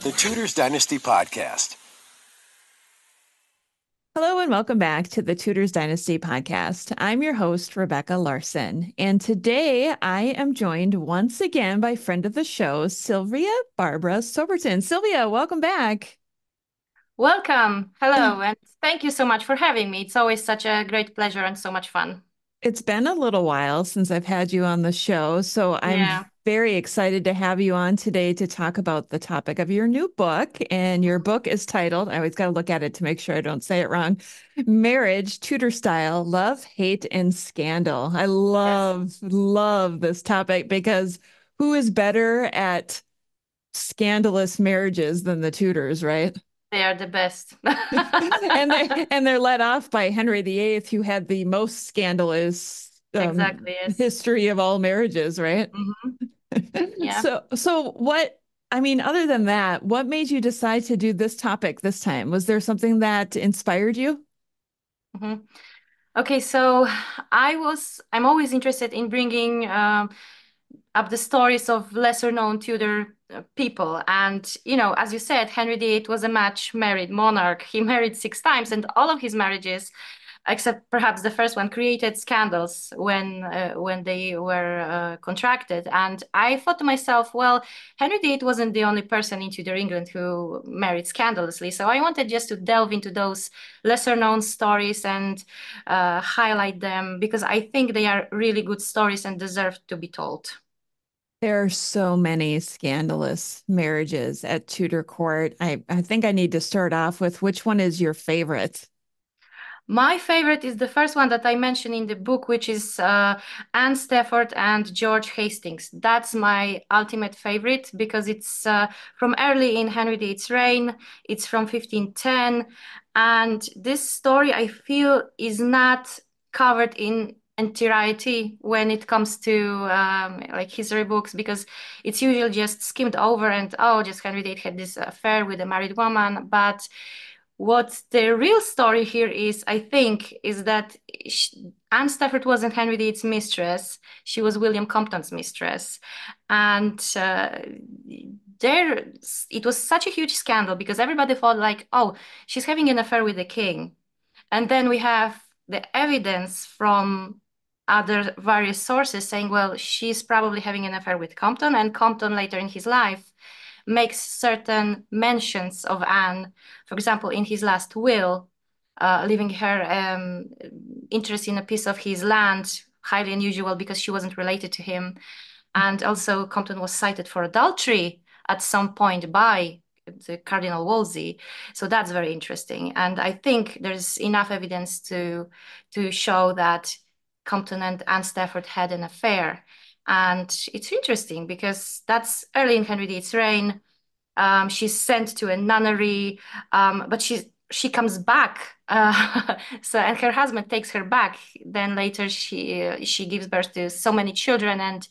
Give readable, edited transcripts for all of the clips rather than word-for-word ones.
The Tudors Dynasty Podcast. Hello and welcome back to the Tudors Dynasty podcast. I'm your host, Rebecca Larson, and today I am joined once again by friend of the show, Sylvia Barbara Soberton. Sylvia, welcome back. Welcome. Hello, and thank you so much for having me. It's always such a great pleasure and so much fun. It's been a little while since I've had you on the show, so I'm Yeah. very excited to have you on today to talk about the topic of your new book. And your book is titled, I always got to look at it to make sure I don't say it wrong, Marriage, Tudor Style, Love, Hate, and Scandal. I Yes, love this topic because who is better at scandalous marriages than the Tudors, right? they are the best. And they're led off by Henry VIII, who had the most scandalous Exactly, yes. history of all marriages, right? hmm Yeah. So what, I mean, other than that, what made you decide to do this topic this time? Was there something that inspired you? hmm Okay, so I'm always interested in bringing up the stories of lesser known Tudor people. And, as you said, Henry VIII was a match married monarch. He married 6 times, and all of his marriages, except perhaps the first one, created scandals when they were contracted. And I thought to myself, well, Henry VIII wasn't the only person in Tudor England who married scandalously. So I wanted just to delve into those lesser known stories and highlight them because I think they are really good stories and deserve to be told. There are so many scandalous marriages at Tudor court. I think I need to start off with which one is your favorite? My favorite is the first one that I mentioned in the book, which is Anne Stafford and George Hastings. That's my ultimate favorite because it's from early in Henry VIII's reign. It's from 1510. And this story, I feel, is not covered in entirety when it comes to like history books because it's usually just skimmed over and, oh, just Henry VIII had this affair with a married woman. But what the real story here is, I think, is that Anne Stafford wasn't Henry VIII's mistress. She was William Compton's mistress. And there, it was such a huge scandal because everybody thought like, oh, she's having an affair with the king. And then we have the evidence from other various sources saying, well, she's probably having an affair with Compton, and Compton later in his life makes certain mentions of Anne, for example, in his last will, leaving her interest in a piece of his land, highly unusual because she wasn't related to him. And also, Compton was cited for adultery at some point by the Cardinal Wolsey. So that's very interesting. And I think there's enough evidence to show that Compton and Anne Stafford had an affair. And it's interesting because that's early in Henry VIII's reign. She's sent to a nunnery, but she comes back. So and her husband takes her back. Then later she gives birth to so many children, and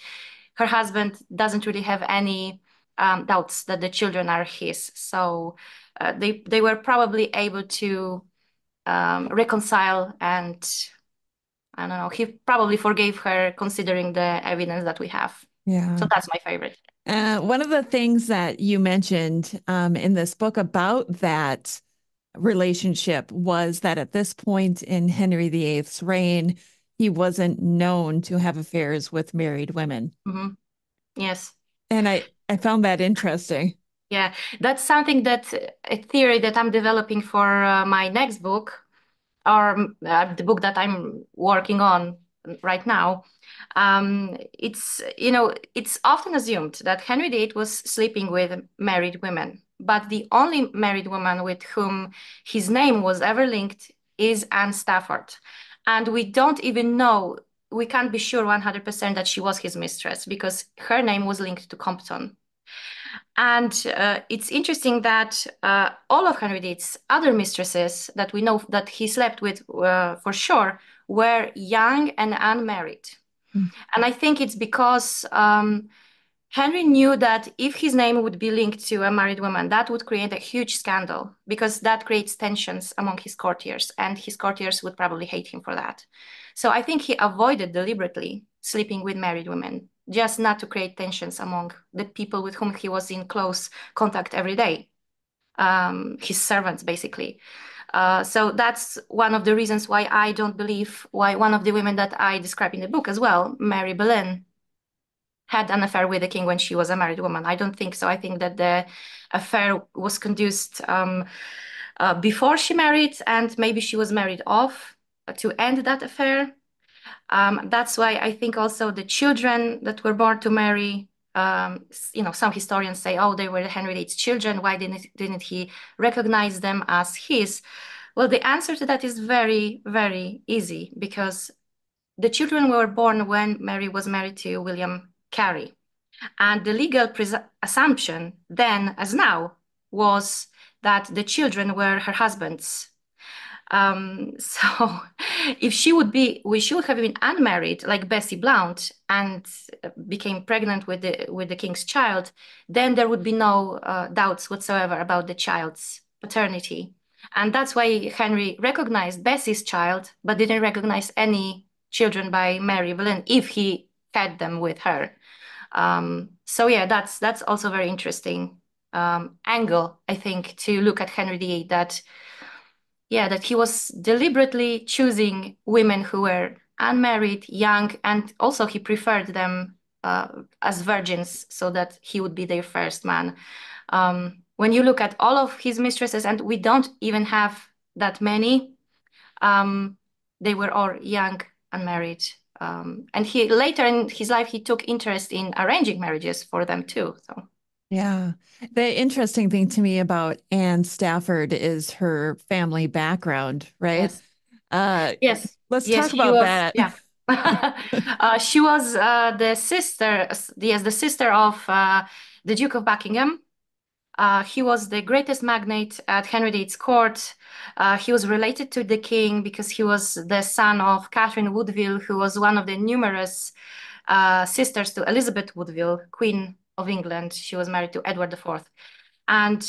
her husband doesn't really have any doubts that the children are his. So they were probably able to reconcile, and I don't know. He probably forgave her considering the evidence that we have. So Yeah. that's my favorite. One of the things that you mentioned in this book about that relationship was that at this point in Henry VIII's reign, he wasn't known to have affairs with married women. hmm Yes. And I found that interesting. Yeah, that's something that a theory that I'm developing for my next book, or the book that I'm working on right now. It's often assumed that Henry VIII was sleeping with married women, but the only married woman with whom his name was ever linked is Anne Stafford. And we don't even know, we can't be sure 100% that she was his mistress because her name was linked to Compton. And it's interesting that all of Henry VIII's other mistresses that we know that he slept with for sure were young and unmarried. And I think it's because Henry knew that if his name would be linked to a married woman, that would create a huge scandal because that creates tensions among his courtiers, and his courtiers would probably hate him for that. So I think he avoided deliberately sleeping with married women just not to create tensions among the people with whom he was in close contact every day, his servants, basically. So that's one of the reasons why I don't believe why one of the women that I describe in the book as well, Mary Boleyn, had an affair with the king when she was a married woman. I don't think so. I think that the affair was conducted before she married, and maybe she was married off to end that affair. That's why I think also the children that were born to Mary, some historians say, oh, they were Henry VIII's children. Why didn't he recognize them as his? Well, the answer to that is very, very easy, because the children were born when Mary was married to William Carey. And the legal assumption then, as now, was that the children were her husband's. So if we should have been unmarried, like Bessie Blount, and became pregnant with the king's child, then there would be no doubts whatsoever about the child's paternity. And that's why Henry recognized Bessie's child, but didn't recognize any children by Mary Boleyn if he had them with her. So yeah, that's also very interesting angle, I think, to look at Henry VIII, that he was deliberately choosing women who were unmarried, young, and also he preferred them as virgins so that he would be their first man. When you look at all of his mistresses, and we don't even have that many, they were all young, unmarried. And he later in his life, he took interest in arranging marriages for them too. So Yeah. The interesting thing to me about Anne Stafford is her family background, right? yes, Uh, yes, let's yes, talk she about was, that. yeah. She was the sister, yes, the sister of the Duke of Buckingham. He was the greatest magnate at Henry VIII's court. He was related to the king because he was the son of Catherine Woodville, who was one of the numerous sisters to Elizabeth Woodville, Queen of England. She was married to Edward IV. And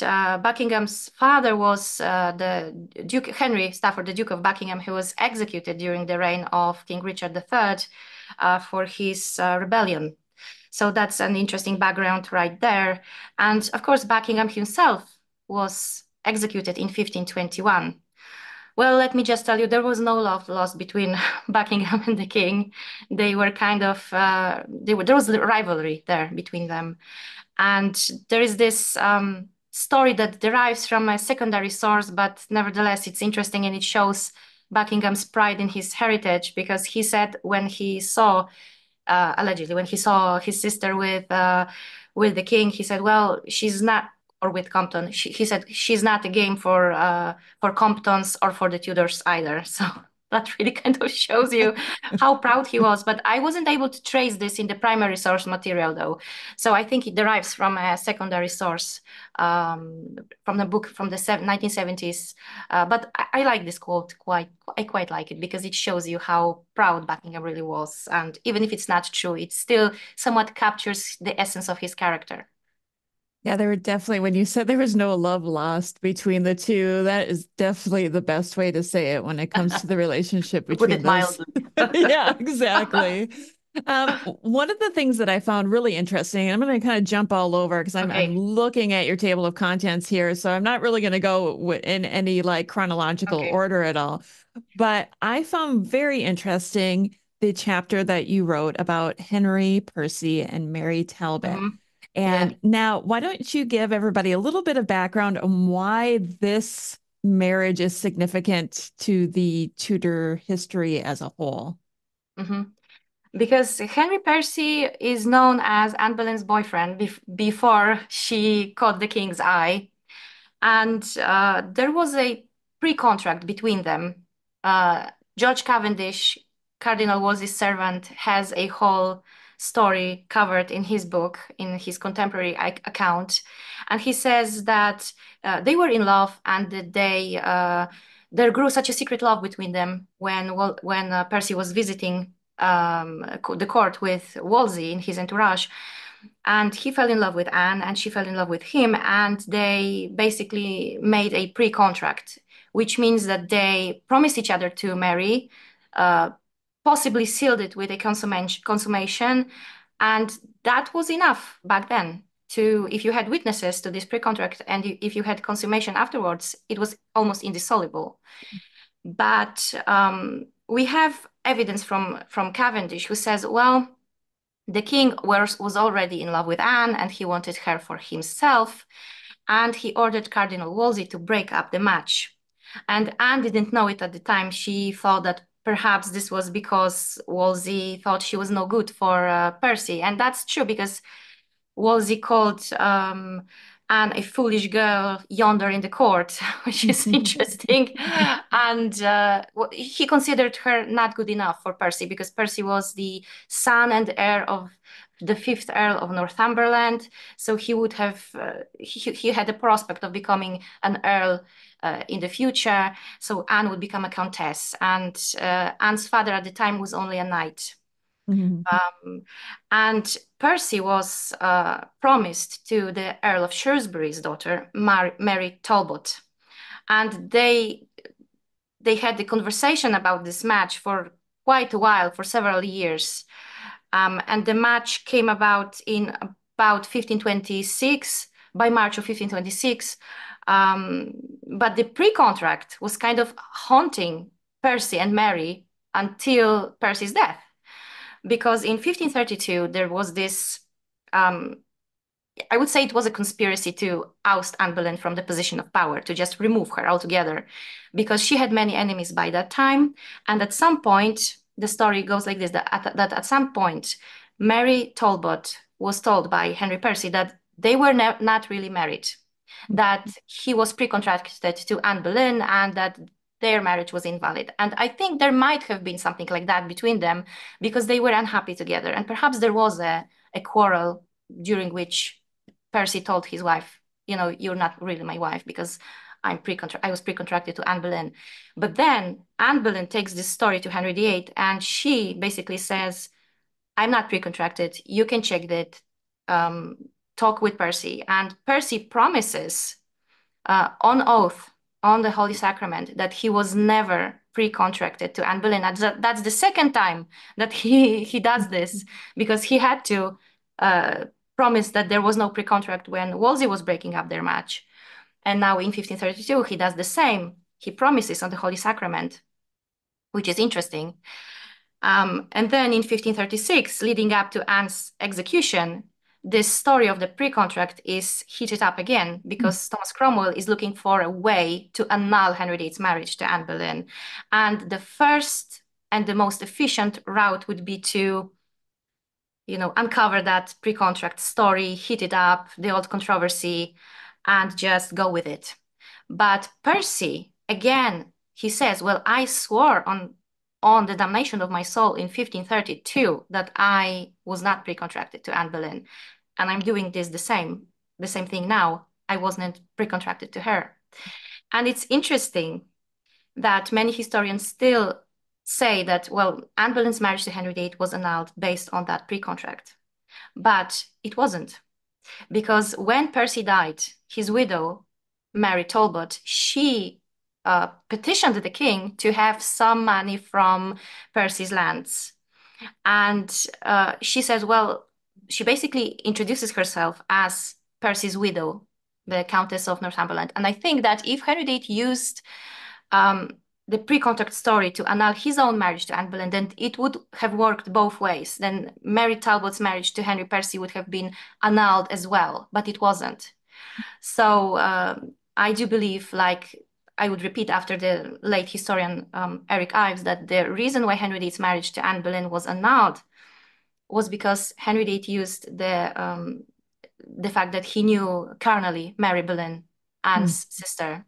Buckingham's father was the Duke Henry Stafford, the Duke of Buckingham, who was executed during the reign of King Richard III for his rebellion. So that's an interesting background right there. And of course, Buckingham himself was executed in 1521. Well, let me just tell you, there was no love lost between Buckingham and the king. They were kind of, there was rivalry there between them. And there is this story that derives from a secondary source, but nevertheless, it's interesting and it shows Buckingham's pride in his heritage, because he said when he saw allegedly, when he saw his sister with the king, he said, "Well, she's not." Or with Compton, he said, "She's not a game for Comptons or for the Tudors either." So that really kind of shows you how proud he was. But I wasn't able to trace this in the primary source material, though. So I think it derives from a secondary source, from the book from the 1970s. But I like this quote quite. I quite like it because it shows you how proud Buckingham really was. And even if it's not true, it still somewhat captures the essence of his character. Yeah, there were definitely, when you said there was no love lost between the two, that is definitely the best way to say it when it comes to the relationship To put between it those. mildly. Yeah, exactly. One of the things that I found really interesting, and I'm going to kind of jump all over because I'm Okay. looking at your table of contents here, so I'm not really going to go in any like chronological Okay. order at all. But I found very interesting the chapter that you wrote about Henry Percy and Mary Talbot. Hmm. Yeah. And now, why don't you give everybody a little bit of background on why this marriage is significant to the Tudor history as a whole? Hmm. Because Henry Percy is known as Anne Boleyn's boyfriend before she caught the king's eye. And there was a pre-contract between them. George Cavendish, Cardinal Wolsey's servant, has a whole story covered in his book, in his contemporary account. And he says that they were in love and that there grew such a secret love between them when Percy was visiting the court with Wolsey in his entourage. And he fell in love with Anne, and she fell in love with him, and they basically made a pre-contract, which means that they promised each other to marry, uh, possibly sealed it with a consummation, And that was enough back then to, if you had witnesses to this pre-contract and if you had consummation afterwards, it was almost indissoluble. But we have evidence from Cavendish who says, well, the king was already in love with Anne and he wanted her for himself. And he ordered Cardinal Wolsey to break up the match. And Anne didn't know it at the time. She thought that perhaps this was because Wolsey thought she was no good for Percy. And that's true because Wolsey called Anne a foolish girl yonder in the court, which is interesting. And he considered her not good enough for Percy because Percy was the son and heir of the fifth Earl of Northumberland. So he would have, he had the prospect of becoming an earl in the future. So Anne would become a countess. And Anne's father at the time was only a knight. And Percy was promised to the Earl of Shrewsbury's daughter, Mary Talbot. And they had the conversation about this match for quite a while, for several years. And the match came about in about 1526, by March of 1526. But the pre-contract was kind of haunting Percy and Mary until Percy's death. Because in 1532, there was this, I would say it was a conspiracy to oust Anne Boleyn from the position of power, to just remove her altogether, because she had many enemies by that time. And at some point, the story goes like this, that at some point, Mary Talbot was told by Henry Percy that they were not really married, that he was pre-contracted to Anne Boleyn and that their marriage was invalid. And I think there might have been something like that between them because they were unhappy together. And perhaps there was a quarrel during which Percy told his wife, you know, you're not really my wife because I was pre-contracted to Anne Boleyn. But then Anne Boleyn takes this story to Henry VIII and she basically says, I'm not pre-contracted. You can check that. Talk with Percy. And Percy promises on oath, on the Holy Sacrament, that he was never pre-contracted to Anne Boleyn. That's the second time that he does this because he had to promise that there was no pre-contract when Wolsey was breaking up their match. And now in 1532, he does the same. He promises on the Holy Sacrament, which is interesting. And then in 1536, leading up to Anne's execution, this story of the pre-contract is heated up again because Thomas Cromwell is looking for a way to annul Henry VIII's marriage to Anne Boleyn. And the first and the most efficient route would be to, you know, uncover that pre-contract story, heat it up, the old controversy, and just go with it. But Percy, again, he says, well, I swore on the damnation of my soul in 1532 that I was not pre-contracted to Anne Boleyn. And I'm doing this the same thing now. I wasn't pre-contracted to her. And it's interesting that many historians still say that, well, Anne Boleyn's marriage to Henry VIII was annulled based on that pre-contract. But it wasn't. Because when Percy died, his widow, Mary Talbot, she petitioned the king to have some money from Percy's lands. And she says, well, she basically introduces herself as Percy's widow, the Countess of Northumberland. And I think that if Henry VIII used the pre-contract story to annul his own marriage to Anne Boleyn, then it would have worked both ways. Then Mary Talbot's marriage to Henry Percy would have been annulled as well, but it wasn't. So I do believe, like I would repeat after the late historian Eric Ives, that the reason why Henry VIII's marriage to Anne Boleyn was annulled was because Henry VIII used the fact that he knew carnally Mary Boleyn, Anne's sister.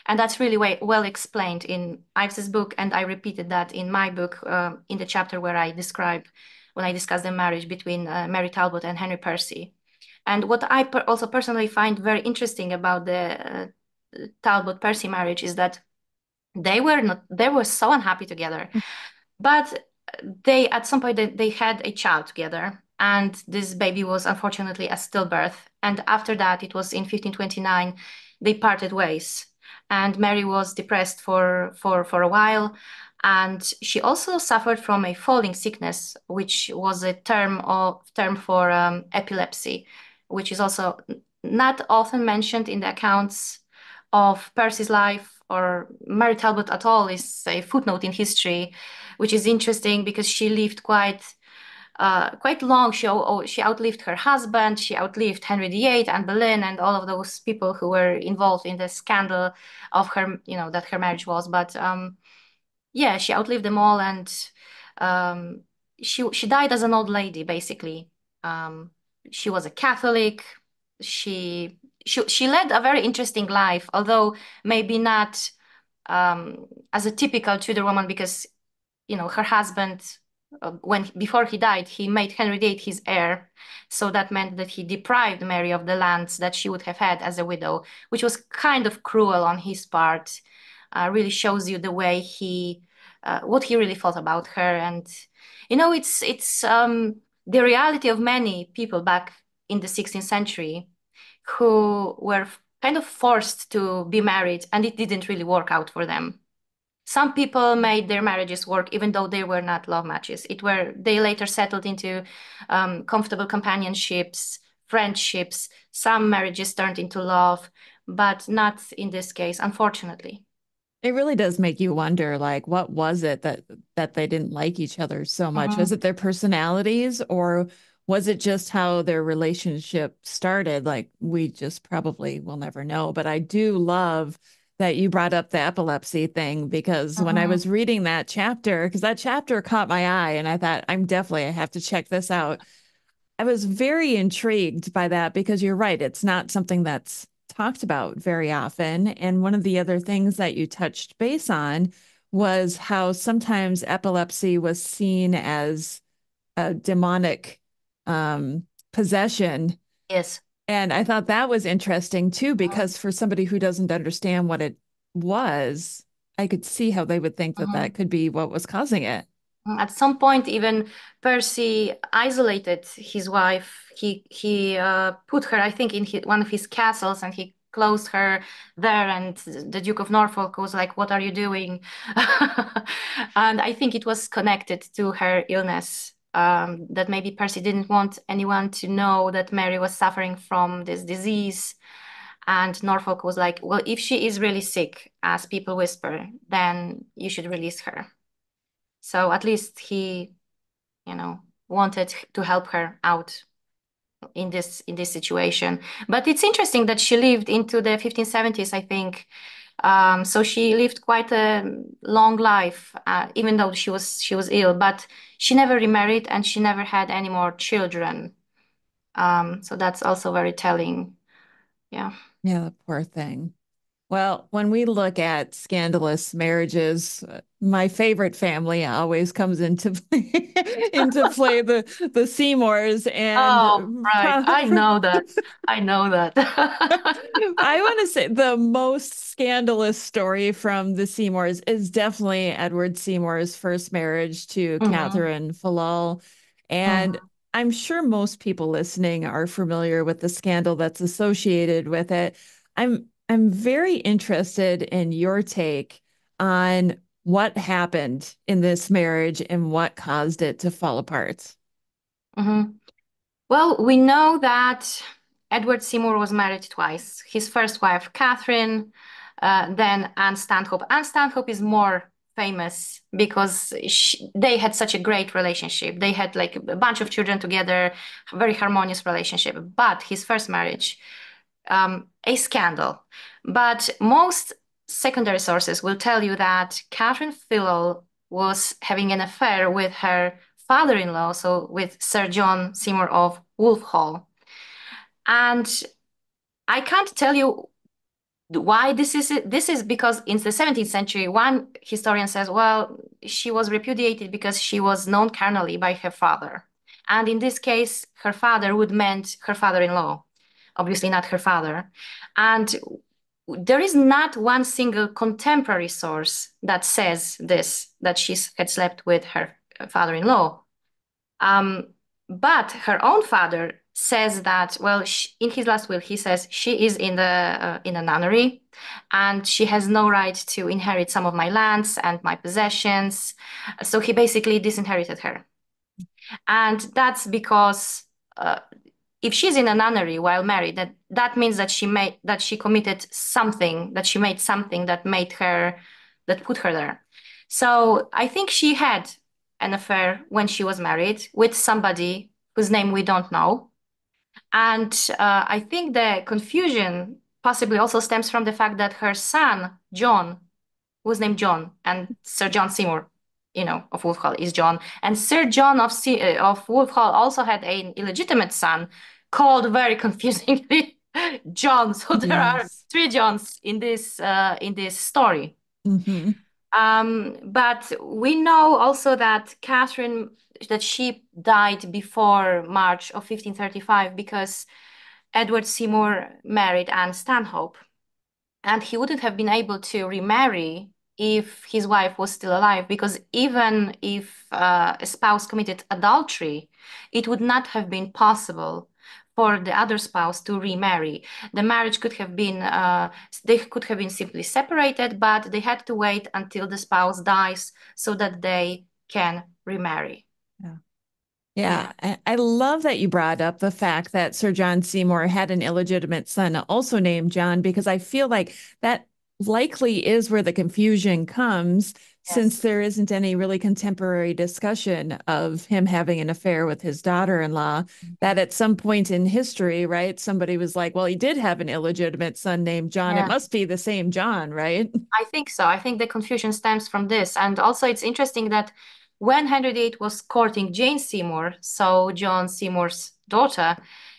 And that's really well explained in Ives's book, and I repeated that in my book in the chapter where I discuss the marriage between Mary Talbot and Henry Percy. And what I also personally find very interesting about the Talbot-Percy marriage is that they were so unhappy together, but at some point they had a child together, and this baby was unfortunately a stillbirth. And after that, it was in 1529, they parted ways. And Mary was depressed for a while. And she also suffered from a falling sickness, which was a term for epilepsy, which is also not often mentioned in the accounts of Percy's life or Mary Talbot at all. Is a footnote in history, which is interesting because she lived quite long. She outlived her husband. She outlived Henry VIII, Anne Boleyn, and all of those people who were involved in the scandal of her, that her marriage was. But yeah, she outlived them all, and um, she died as an old lady, basically. Um, she was a Catholic. She she led a very interesting life, although maybe not as a typical Tudor woman, because her husband, when before he died, he made Henry VIII his heir. So that meant that he deprived Mary of the lands that she would have had as a widow, which was kind of cruel on his part. Really shows you the way what he really thought about her. And it's the reality of many people back in the 16th century who were kind of forced to be married, and it didn't really work out for them. Some people made their marriages work even though they were not love matches. They later settled into comfortable companionships, friendships. Some marriages turned into love, but not in this case, unfortunately. It really does make you wonder, like, what was it that they didn't like each other so much? Was Mhm. it their personalities, or was it just how their relationship started? Like, we just probably will never know. But I do love that you brought up the epilepsy thing, because when I Mhm. was reading that chapter, because that chapter caught my eye, and I thought, I have to check this out. I was very intrigued by that because you're right. It's not something that's talked about very often. And one of the other things that you touched base on was how sometimes epilepsy was seen as a demonic um, possession. Yes. And I thought that was interesting too, Mhm. because for somebody who doesn't understand what it was, I could see how they would think that that Mhm. could be what was causing it. At some point, even Percy isolated his wife. He put her, I think, in one of his castles, and he closed her there. And the Duke of Norfolk was like, "What are you doing?" And I think it was connected to her illness. That maybe Percy didn't want anyone to know that Mary was suffering from this disease. And Norfolk was like, "Well, if she is really sick, as people whisper, then you should release her." So at least he, wanted to help her out in this situation. But it's interesting that she lived into the 1570s, I think. So she lived quite a long life, even though she was ill. But she never remarried, and she never had any more children. So that's also very telling. Yeah. Yeah, the poor thing. Well, when we look at scandalous marriages, my favorite family always comes into play, into play the Seymours, Oh, and right. I know that. I know that. I want to say the most scandalous story from the Seymours is definitely Edward Seymour's first marriage to Mhm. Catherine Falal. And Mhm. I'm sure most people listening are familiar with the scandal that's associated with it. I'm very interested in your take on what happened in this marriage and what caused it to fall apart. Mhm. Well, we know that Edward Seymour was married twice. His first wife, Catherine, then Anne Stanhope. Anne Stanhope is more famous because they had such a great relationship. They had like a bunch of children together, a very harmonious relationship. But his first marriage, a scandal. But most secondary sources will tell you that Catherine Philo was having an affair with her father-in-law, so with Sir John Seymour of Wolfhall. And I can't tell you why this is. This is because in the 17th century, one historian says, well, she was repudiated because she was known carnally by her father. And in this case, her father would meant her father-in-law, obviously not her father. And there is not one single contemporary source that says this, that she had slept with her father-in-law. Um, but her own father says that, well, in his last will, he says she is in a nunnery, and she has no right to inherit some of my lands and my possessions. So he basically disinherited her, and that's because uh, if she's in a nunnery while married, that means that she committed something, that she made something that put her there. So I think she had an affair when she was married with somebody whose name we don't know. And I think the confusion possibly also stems from the fact that her son, John, was named John, and Sir John Seymour, of Wolf Hall is John. And Sir John of Wolf Hall also had an illegitimate son called very confusingly John. So there are Yes. three Johns in this story. Hmm. But we know also that Catherine, that she died before March of 1535 because Edward Seymour married Anne Stanhope, and he wouldn't have been able to remarry if his wife was still alive, because even if a spouse committed adultery, it would not have been possible for the other spouse to remarry. The marriage could have been, they could have been simply separated, but they had to wait until the spouse dies so that they can remarry. Yeah. Yeah. Yeah, I love that you brought up the fact that Sir John Seymour had an illegitimate son also named John, because I feel like that likely is where the confusion comes, since Yes. there isn't any really contemporary discussion of him having an affair with his daughter-in-law. That at some point in history, right, somebody was like, well, he did have an illegitimate son named John. It Yeah. must be the same John, right? I think so. I think the confusion stems from this. And also, it's interesting that when Henry VIII was courting Jane Seymour, so John Seymour's daughter,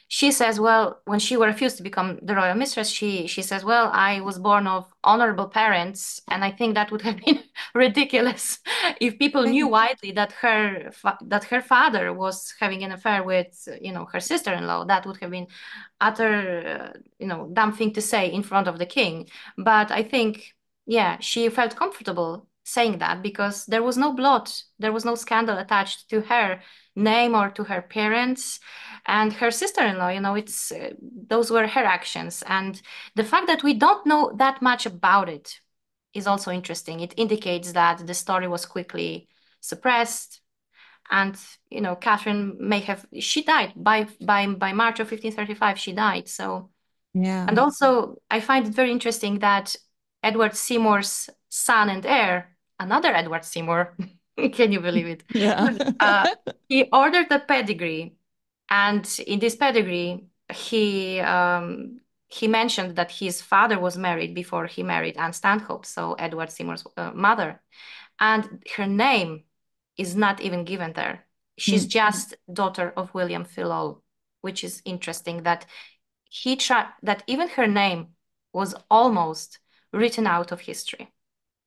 she says, well, when she refused to become the royal mistress, she says, well, I was born of honorable parents. And I think that would have been ridiculous if people knew widely that her father was having an affair with, her sister-in-law. That would have been utter, dumb thing to say in front of the king. But I think, yeah, she felt comfortable saying that because there was no blot, there was no scandal attached to her name or to her parents and her sister-in-law. It's those were her actions, and the fact that we don't know that much about it is also interesting. It indicates that the story was quickly suppressed, and Catherine she died by March of 1535. She died. So, Yeah. and also, I find it very interesting that Edward Seymour's son and heir, another Edward Seymour, can you believe it? Yeah. Uh, he ordered a pedigree, and in this pedigree, he mentioned that his father was married before he married Anne Stanhope, so Edward Seymour's mother, and her name is not even given there. She's just daughter of William Philol, which is interesting that that even her name was almost written out of history.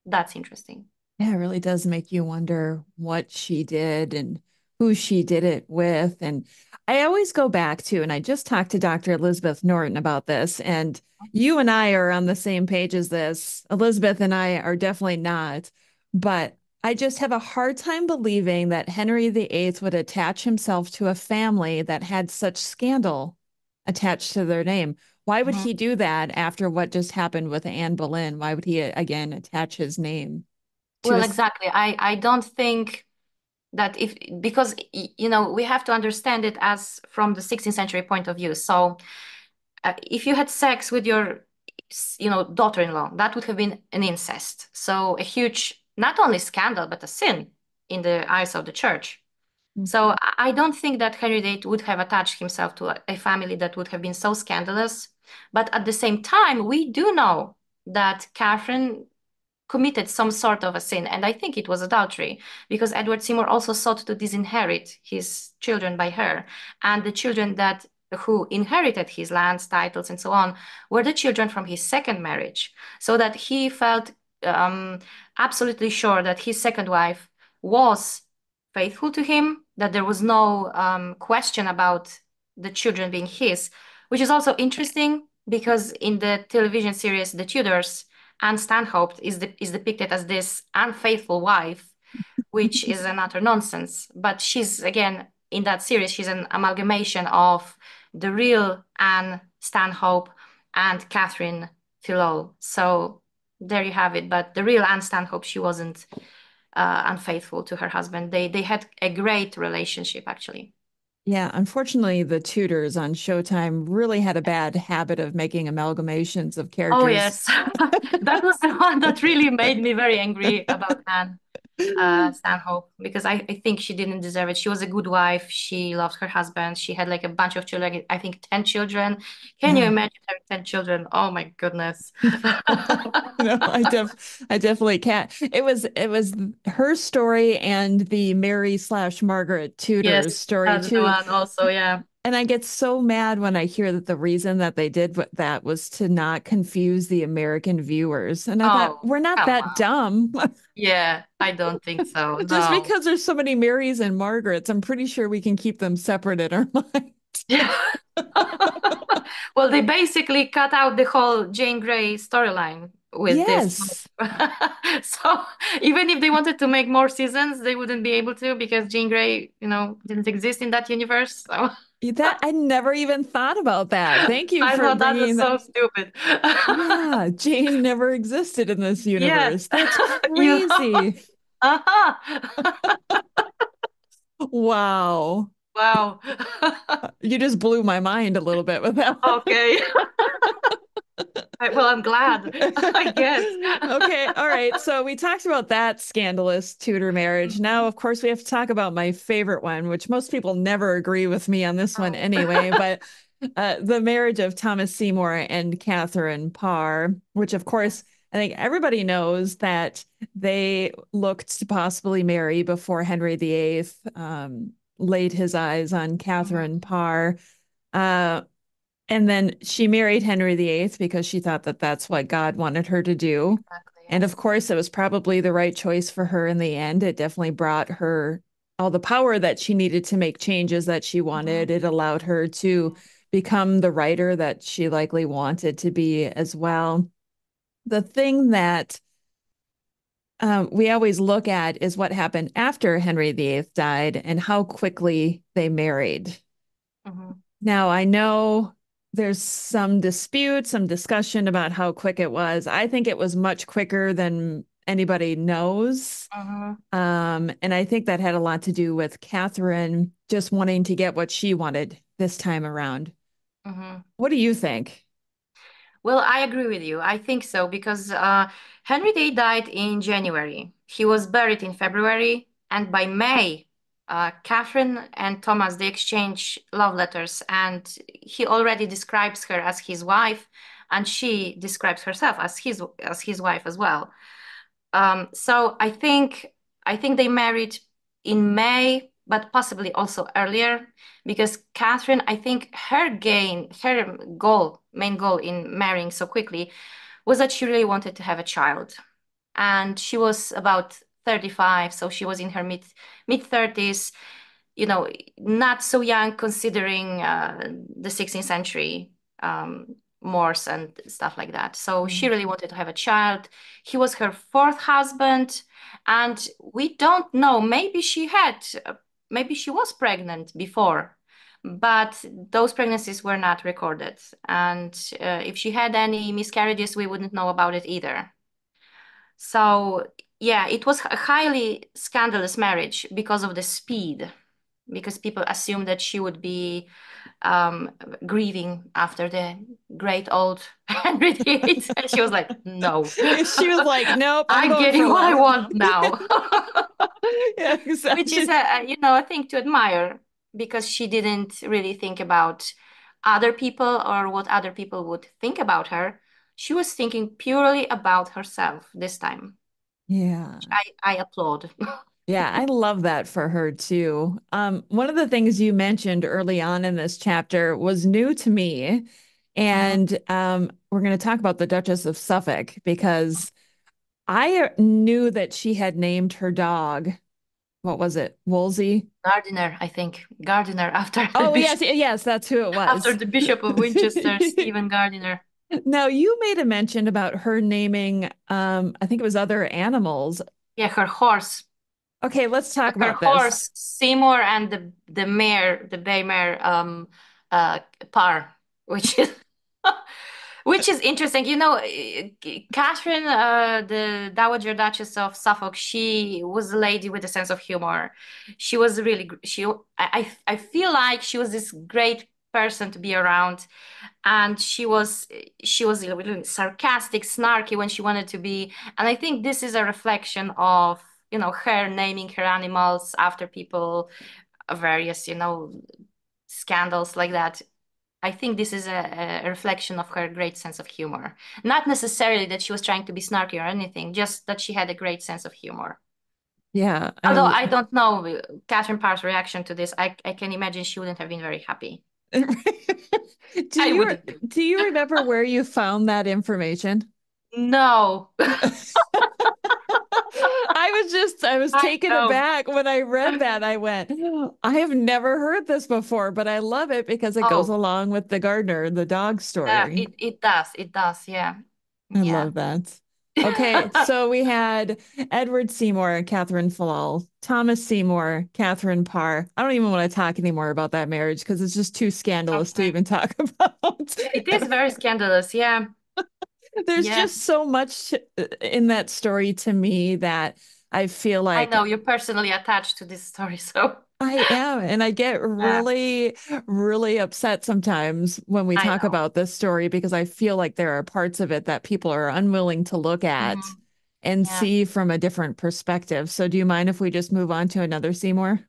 That's interesting. Yeah, it really does make you wonder what she did and who she did it with. And I always go back to, and I just talked to Dr. Elizabeth Norton about this, and you and I are on the same page as this. Elizabeth and I are definitely not, but I just have a hard time believing that Henry VIII would attach himself to a family that had such scandal attached to their name. Why would Mhm. he do that after what just happened with Anne Boleyn? Why would he again attach his name to Well, a exactly. I don't think that because we have to understand it as from the 16th century point of view. So if you had sex with your daughter-in-law, that would have been an incest. So a huge, not only scandal, but a sin in the eyes of the church. So I don't think that Henry VIII would have attached himself to a family that would have been so scandalous. But at the same time, we do know that Catherine committed some sort of a sin, and I think it was adultery, because Edward Seymour also sought to disinherit his children by her, and the children that who inherited his lands, titles, and so on were the children from his second marriage, so that he felt absolutely sure that his second wife was faithful to him, that there was no question about the children being his, which is also interesting because in the television series The Tudors, Anne Stanhope is depicted as this unfaithful wife, which is an utter nonsense. But she's again in that series, she's an amalgamation of the real Anne Stanhope and Catherine Tyrrell. So there you have it. But the real Anne Stanhope, she wasn't unfaithful to her husband. They had a great relationship, actually. Yeah, unfortunately, the Tudors on Showtime really had a bad habit of making amalgamations of Oh characters. yes, that was the one that really made me very angry about Anne Stanhope because I think she didn't deserve it. She was a good wife. She loved her husband. She had like a bunch of children. I think 10 children. Can you Yeah. imagine having 10 children? Oh my goodness. No, I definitely can't. It was her story and the Mary slash Margaret Tudor Yes, story that's the too. one also. Yeah. And I get so mad when I hear that the reason that they did that was to not confuse the American viewers. And I thought, Oh, we're not come that on. dumb. Yeah, I don't think so. Just No. because there's so many Marys and Margarets, I'm pretty sure we can keep them separate in our mind. Yeah. Well, they basically cut out the whole Jane Grey storyline with this. Yes. So even if they wanted to make more seasons, they wouldn't be able to because Jane Grey, didn't exist in that universe. So That I never even thought about that. Thank you I for thought that was bringing that. so stupid. Yeah, Jane never existed in this Yes, universe. That's you know. crazy. Uh-huh. Wow. Wow. You just blew my mind a little bit with that one. Okay. Well, I'm glad, I guess. Okay, all right. So we talked about that scandalous Tudor marriage. Now, of course, we have to talk about my favorite one, which most people never agree with me on this one Oh. anyway, but the marriage of Thomas Seymour and Catherine Parr, which, of course, I think everybody knows that they looked to possibly marry before Henry VIII laid his eyes on Mhm. Catherine Parr. Uh, and then she married Henry VIII because she thought that that's what God wanted her to do. Exactly, And yes. of course, it was probably the right choice for her in the end. It definitely brought her all the power that she needed to make changes that she wanted. Mhm. It allowed her to become the writer that she likely wanted to be as well. The thing that we always look at is what happened after Henry VIII died and how quickly they married. Mhm. Now, I know there's some dispute, some discussion about how quick it was. I think it was much quicker than anybody knows. Mhm. And I think that had a lot to do with Catherine just wanting to get what she wanted this time around. Mhm. What do you think? Well, I agree with you. I think so because Henry VIII died in January. He was buried in February, and by May, Catherine and Thomas they exchange love letters, and he already describes her as his wife, and she describes herself as his wife as well. So I think they married in May, but possibly also earlier, because Catherine, I think her main goal in marrying so quickly was that she really wanted to have a child. And she was about 35, so she was in her mid 30s, you know, not so young considering the 16th century Moors and stuff like that. So she Yeah. really wanted to have a child. He was her fourth husband, and we don't know. Maybe she was pregnant before, but those pregnancies were not recorded. And if she had any miscarriages, we wouldn't know about it either. So yeah, it was a highly scandalous marriage because of the speed, because people assumed that she would be um, grieving after the great old Henry VIII. And she was like, no, She was like, nope, I'm I'm going for getting what I love. want now. Yeah, Which is exactly. a thing to admire because she didn't really think about other people or what other people would think about her. She was thinking purely about herself this time. Yeah. I applaud. Yeah, I love that for her too. One of the things you mentioned early on in this chapter was new to me. Mhm. And we're going to talk about the Duchess of Suffolk because I knew that she had named her dog. What was it? Wolsey? Gardiner, I think. Gardiner Oh, yes, yes, that's who it after was. the Bishop of Winchester, Stephen Gardiner. Now, you made a mention about her naming, I think it was other animals. Yeah, her horse. Okay, let's talk Her about this. horse Seymour and the mare, the bay mare, uh, Par, which is which is interesting. You know, Catherine, the Dowager Duchess of Suffolk, she was a lady with a sense of humor. She was really I feel like she was this great person to be around, and she was really sarcastic, snarky when she wanted to be. And I think this is a reflection of, her naming her animals after people, various, scandals like that. I think this is a reflection of her great sense of humor. Not necessarily that she was trying to be snarky or anything, just that she had a great sense of humor. Yeah, Although I don't know Catherine Parr's reaction to this, I can imagine she wouldn't have been very happy. do I you wouldn't be. do you remember where you found that information? No, I was I taken don't. aback when I read that. I went, "Oh, I have never heard this before, but I love it because it goes Oh, along with the gardener, the dog story." it does. It does. Yeah. I Yeah. love that. Okay, so we had Edward Seymour, Catherine Falal, Thomas Seymour, Catherine Parr. I don't even want to talk anymore about that marriage because it's just too scandalous to Okay. even talk about. It is very scandalous. Yeah. There's Yeah. just so much in that story to me that I feel I like know you're personally attached to this story, so I am, and I get yeah, really, really upset sometimes when we I talk know. about this story because I feel like there are parts of it that people are unwilling to look at Hmm. and Yeah. see from a different perspective. So, do you mind if we just move on to another Seymour?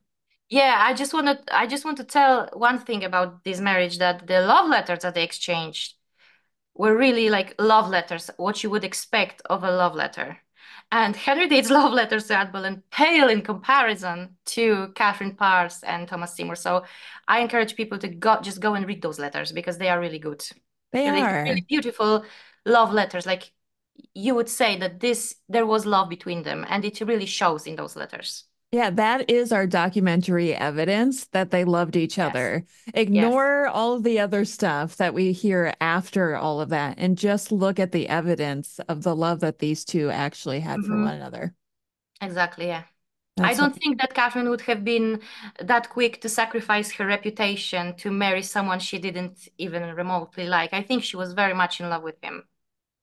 Yeah, I just want to tell one thing about this marriage, that the love letters that they exchanged were really like love letters, what you would expect of a love letter. And Henry VIII's love letters to Anne Boleyn pale in comparison to Catherine Parr's and Thomas Seymour. So I encourage people to just go and read those letters because they are really good. They Really, really are. beautiful love letters. Like, you would say that there was love between them, and it really shows in those letters. Yeah, that is our documentary evidence that they loved each Yes. other. Yes. Ignore all of the other stuff that we hear after all of that and just look at the evidence of the love that these two actually had for Hmm. one another. Exactly. Yeah. I That's don't think that Catherine would have been that quick to sacrifice her reputation to marry someone she didn't even remotely like. I think she was very much in love with him.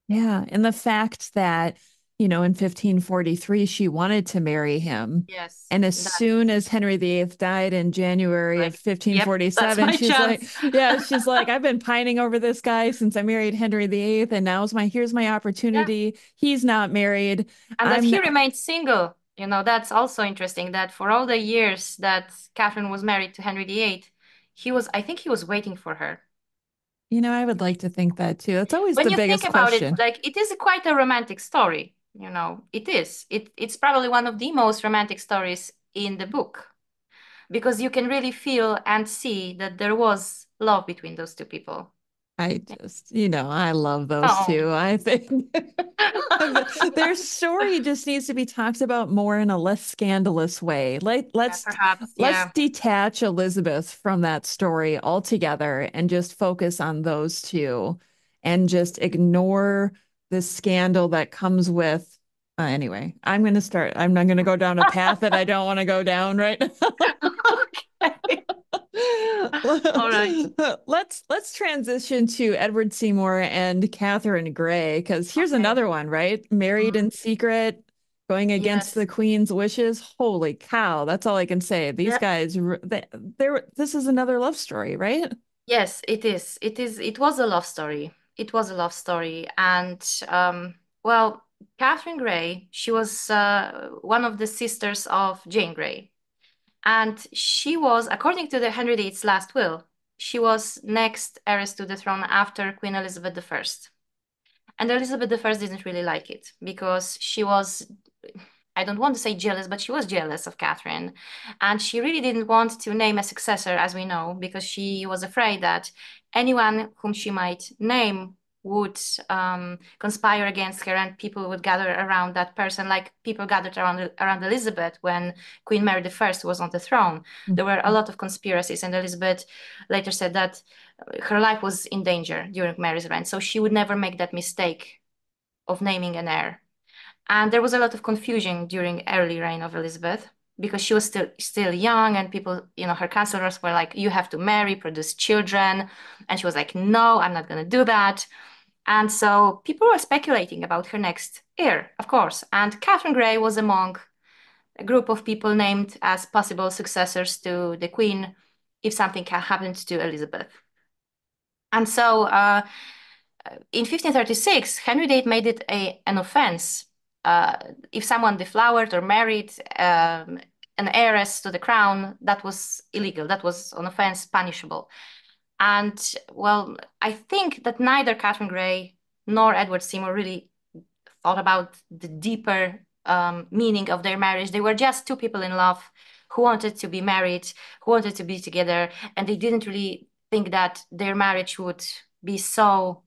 Yeah, and the fact that, in 1543, she wanted to marry him. Yes. And as That, soon as Henry VIII died in January of like, yep, that's 1547, my chance. she's like, I've been pining over this guy since I married Henry VIII, and here's my Yeah. opportunity. He's not married. And that I'm, he n- remained single. That's also interesting that for all the years that Catherine was married to Henry VIII, I think he was waiting for her. I would like to think that too. That's always When the you think biggest about it, question. like, it is quite a romantic story. It is. It's probably one of the most romantic stories in the book because you can really feel and see that there was love between those two people. I Yeah. just, I love those Oh, two. I think their story just needs to be talked about more in a less scandalous way. Like yeah, perhaps. let's Yeah. detach Elizabeth from that story altogether and just focus on those two and just ignore the scandal that comes with anyway, I'm not going to go down a path that I don't want to go down right now. Okay. All right. Let's transition to Edward Seymour and Catherine Grey, because here's Okay. another one, right? Married Mhm. in secret, going against the Yes. Queen's wishes. Holy cow, that's all I can say. These Yeah. guys, this is another love story, right? Yes, it is. It is. It was a love story. It was a love story. And well, Catherine Grey, she was one of the sisters of Jane Grey. And she was, according to the Henry VIII's last will, she was next heiress to the throne after Queen Elizabeth I. And Elizabeth I didn't really like it because she was, I don't want to say jealous, but she was jealous of Catherine. And she really didn't want to name a successor, as we know, because she was afraid that anyone whom she might name would conspire against her, and people would gather around that person, like people gathered around Elizabeth when Queen Mary I was on the throne. There were a lot of conspiracies, and Elizabeth later said that her life was in danger during Mary's reign, so she would never make that mistake of naming an heir. And there was a lot of confusion during early reign of Elizabeth. because she was still young, and people, her counselors were like, you have to marry, produce children. And she was like, no, I'm not going to do that. And so people were speculating about her next heir, of course. And Catherine Grey was among a group of people named as possible successors to the Queen if something happened to Elizabeth. And so in 1536, Henry VIII made it an offense if someone deflowered or married an heiress to the crown. That was illegal. That was an offense punishable. And well, I think that neither Catherine Grey nor Edward Seymour really thought about the deeper meaning of their marriage. They were just two people in love who wanted to be married, who wanted to be together, and they didn't really think that their marriage would be so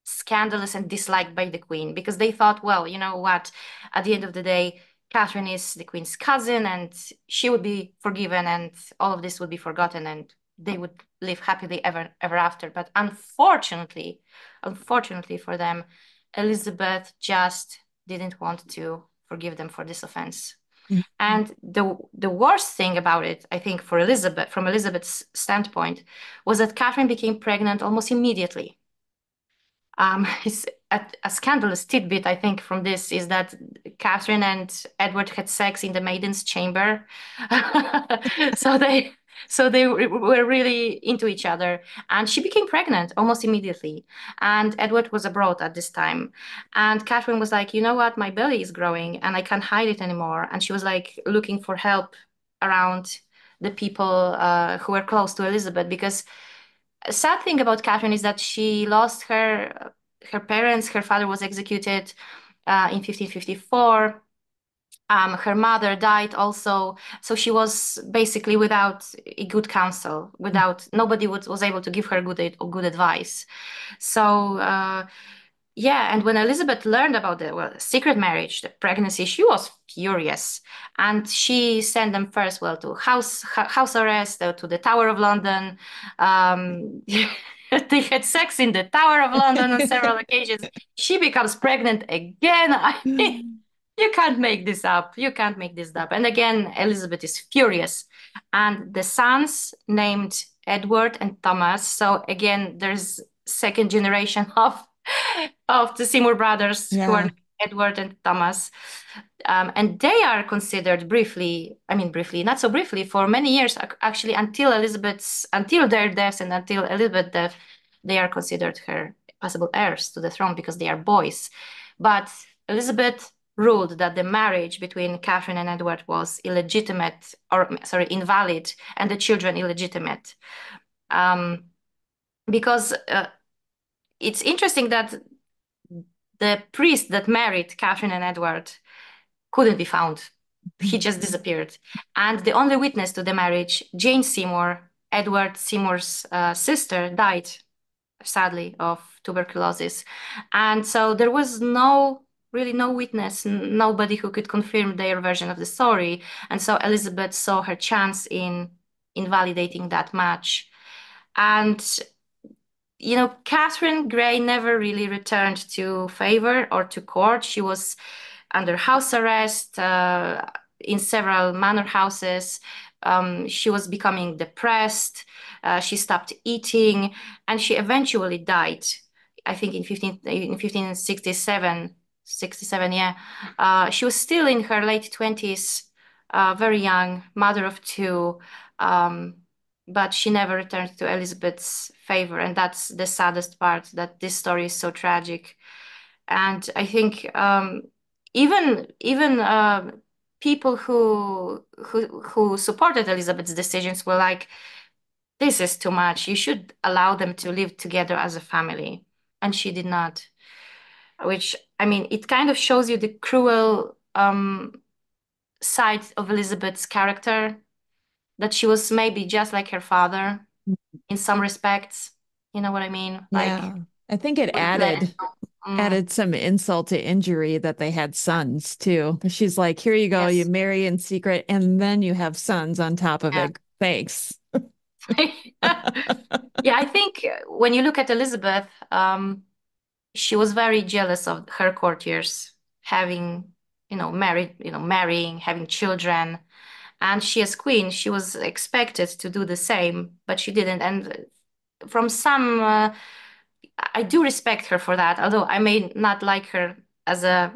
scandalous and disliked by the Queen, because they thought, well, you know what, at the end of the day, Catherine is the Queen's cousin and she would be forgiven and all of this would be forgotten and they would live happily ever after. But unfortunately for them, Elizabeth just didn't want to forgive them for this offense. Mhm. And the worst thing about it, I think, for Elizabeth, from Elizabeth's standpoint, was that Catherine became pregnant almost immediately. It's a scandalous tidbit, I think, from this is that Catherine and Edward had sex in the maiden's chamber. so they were really into each other, and she became pregnant almost immediately. And Edward was abroad at this time, and Catherine was like, you know what, my belly is growing, and I can't hide it anymore. And she was like looking for help around the people who were close to Elizabeth, because a sad thing about Catherine is that she lost her parents. Her father was executed in 1554. Her mother died also, so she was basically without a good counsel. Without nobody was able to give her good advice. So yeah, and when Elizabeth learned about the secret marriage, the pregnancy, she was furious, and she sent them first, to house arrest, to the Tower of London. Um, they had sex in the Tower of London on several occasions. She becomes pregnant again. I mean, you can't make this up. You can't make this up. And again, Elizabeth is furious, and the sons named Edward and Thomas. So again, there's second generation of the Seymour brothers who are Yeah. Edward and Thomas. And they are considered briefly, not so briefly, for many years, actually, until their deaths and until Elizabeth's death, they are considered her possible heirs to the throne because they are boys. But Elizabeth ruled that the marriage between Catherine and Edward was illegitimate, or sorry, invalid, and the children illegitimate. Because it's interesting that the priest that married Catherine and Edward couldn't be found. He just disappeared. And the only witness to the marriage, Jane Seymour, Edward Seymour's sister, died sadly of tuberculosis. And so there was really no witness, nobody who could confirm their version of the story. And so Elizabeth saw her chance in invalidating that match. And Catherine Grey never really returned to favor or to court. She was under house arrest in several manor houses. She was becoming depressed. She stopped eating, and she eventually died. I think in 1567, 67, yeah. She was still in her late 20s, very young, mother of two. But she never returned to Elizabeth's favor, and that's the saddest part, that this story is so tragic. And I think even people who supported Elizabeth's decisions were like, "This is too much. You should allow them to live together as a family," and she did not. Which, I mean, it kind of shows you the cruel side of Elizabeth's character, that she was maybe just like her father in some respects. You know what I mean? Like, Yeah. I think it mm, added some insult to injury that they had sons too. She's like, here you go, you yes, marry in secret, and then you have sons on top of yeah. it. Thanks. Yeah, I think when you look at Elizabeth, she was very jealous of her courtiers having, marrying, having children. And she, as queen, she was expected to do the same, but she didn't. And from some, I do respect her for that, although I may not like her as a,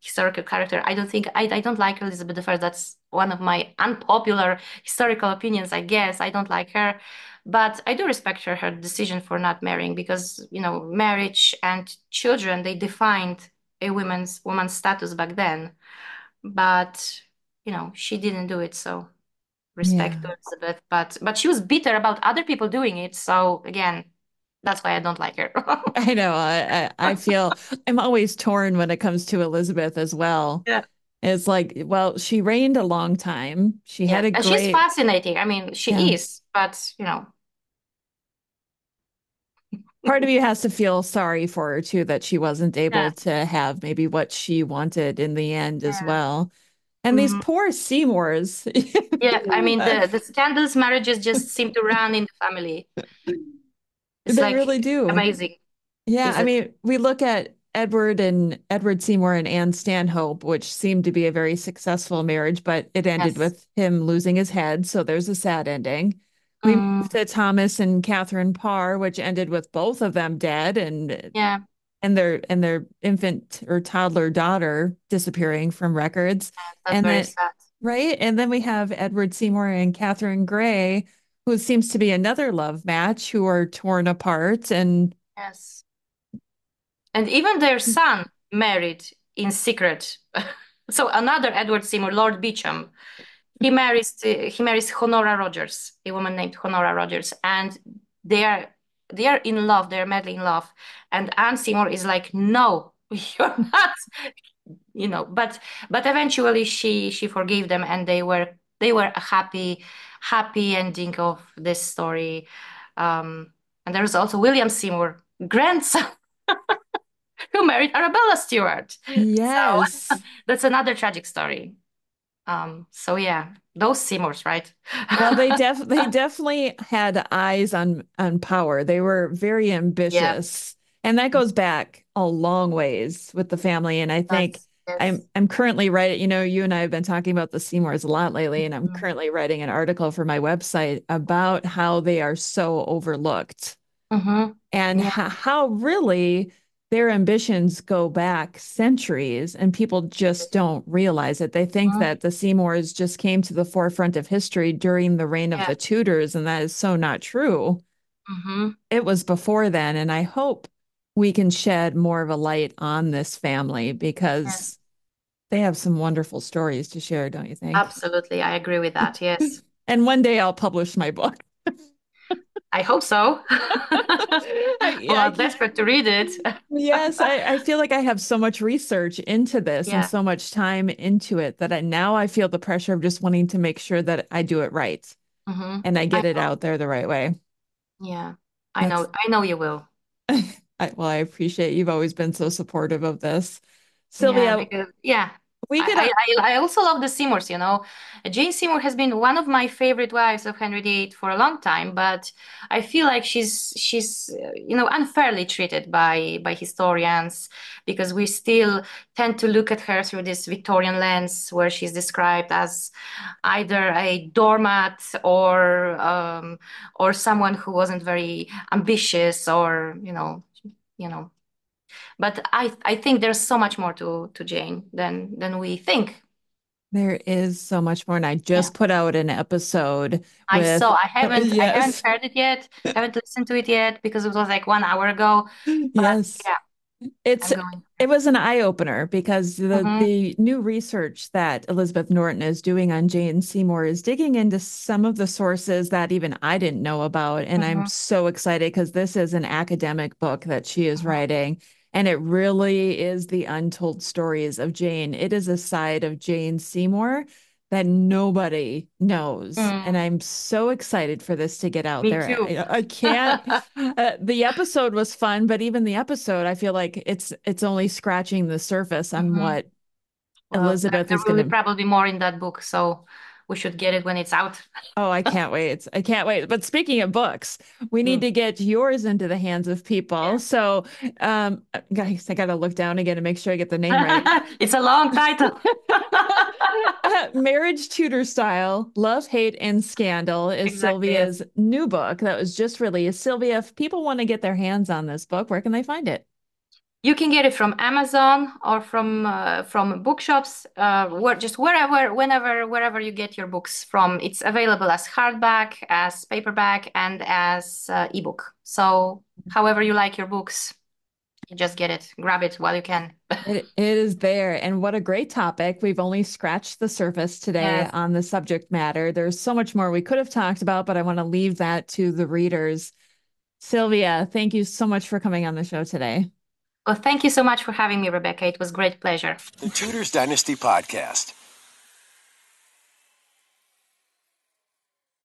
historical character. I don't like Elizabeth I. That's one of my unpopular historical opinions, I guess. I don't like her, but I do respect her decision for not marrying because, marriage and children, they defined a woman's status back then. But, she didn't do it, so respect to Yeah. Elizabeth. But she was bitter about other people doing it, so again, that's why I don't like her. I know. I feel I'm always torn when it comes to Elizabeth as well. Yeah. It's like, well, she reigned a long time. She had Yeah, a and she's great, fascinating. I mean, she yeah. is, but Part of you has to feel sorry for her too, that she wasn't able yeah, to have maybe what she wanted in the end as yeah. well. And these Hmm. poor Seymours, Yeah, I mean, the scandalous marriages just seem to run in the family. It's they like really do. amazing, Yeah, is I it? mean, we look at Edward Seymour and Anne Stanhope, which seemed to be a very successful marriage, but it ended Yes. with him losing his head, so there's a sad ending. We Mm, moved to Thomas and Catherine Parr, which ended with both of them dead yeah, and their infant or toddler daughter disappearing from records. that's And very then sad. right, and then we have Edward Seymour and Catherine Gray, who seems to be another love match, who are torn apart and Yes. And even their son married in secret. So another Edward Seymour, Lord Beauchamp, he marries Honora Rogers, a woman named Honora Rogers, and they are they are in love. They're madly in love, and Anne Seymour is like, "No, you're not," But eventually, she forgave them, and they were a happy ending of this story. And there's also William Seymour, grandson, who married Arabella Stewart. So yes. that's another tragic story. So yeah, those Seymours, right? Well, they definitely had eyes on power. They were very Yeah, ambitious. And that goes back a long ways with the family. And I think that's I'm yes. I'm currently writing, you and I have been talking about the Seymours a lot lately, and I'm Mm-hmm. currently writing an article for my website about how they are so overlooked Mm-hmm. and Yeah. how really their ambitions go back centuries and people just don't realize it. They think Mhm. that the Seymours just came to the forefront of history during the reign of Yeah. the Tudors, and that is so not true. Mm-hmm. It was before then, and I hope we can shed more of a light on this family because Yes. they have some wonderful stories to share, don't you think? Absolutely, I agree with that. Yes. And one day I'll publish my book. I hope so. Well, I I'm desperate to read it. Yes, I feel like I have so much research into this and Yeah. so much time into it that now I feel the pressure of just wanting to make sure that I do it right Mm-hmm. and I I get it know. out there the right way. Yeah. I That's know. I know you will. well, I appreciate you've always been so supportive of this. Yeah, Sylvia, because yeah, we could I also love the Seymours, Jane Seymour has been one of my favorite wives of Henry VIII for a long time, but I feel like she's unfairly treated by historians because we still tend to look at her through this Victorian lens where she's described as either a doormat or someone who wasn't very ambitious or you know but I think there's so much more to Jane than we think. there is so much more, and I Yeah. just put out an episode I with saw. I haven't yes, heard it yet. Haven't listened to it yet because it was like 1 hour ago. But yes. yeah, It's I'm going. it was an eye opener because the Mm-hmm, the new research that Elizabeth Norton is doing on Jane Seymour is digging into some of the sources that even I didn't know about, and I'm mm-hmm, so excited because this is an academic book that she is mm-hmm. writing, and it really is the untold stories of Jane. It is a side of Jane Seymour that nobody knows, and Mm, I'm so excited for this to get out me there. too. I can't. The episode was fun, but even the episode, I feel like it's only scratching the surface on Hmm. what Well, there, Elizabeth there is will going be to. probably more in that book, so we should get it when it's out. Oh, I can't wait. I can't wait. But speaking of books, we need Mm. to get yours into the hands of people. Yeah. So, guys, I got to look down again and make sure I get the name right. It's a long title. Marriage Tudor Style, Love, Hate, and Scandal is Exactly, yes. Sylvia's new book that was just released. Sylvia, if people want to get their hands on this book, where can they find it? You can get it from Amazon or from bookshops, just wherever, whenever, wherever you get your books from. It's available as hardback, as paperback, and as ebook. So however you like your books, you just get it, grab it while you can. It is there. And what a great topic. We've only scratched the surface today Yes. on the subject matter. There's so much more we could have talked about, but I want to leave that to the readers. Sylvia, thank you so much for coming on the show today. Well, thank you so much for having me, Rebecca. It was a great pleasure. The Tudors Dynasty Podcast.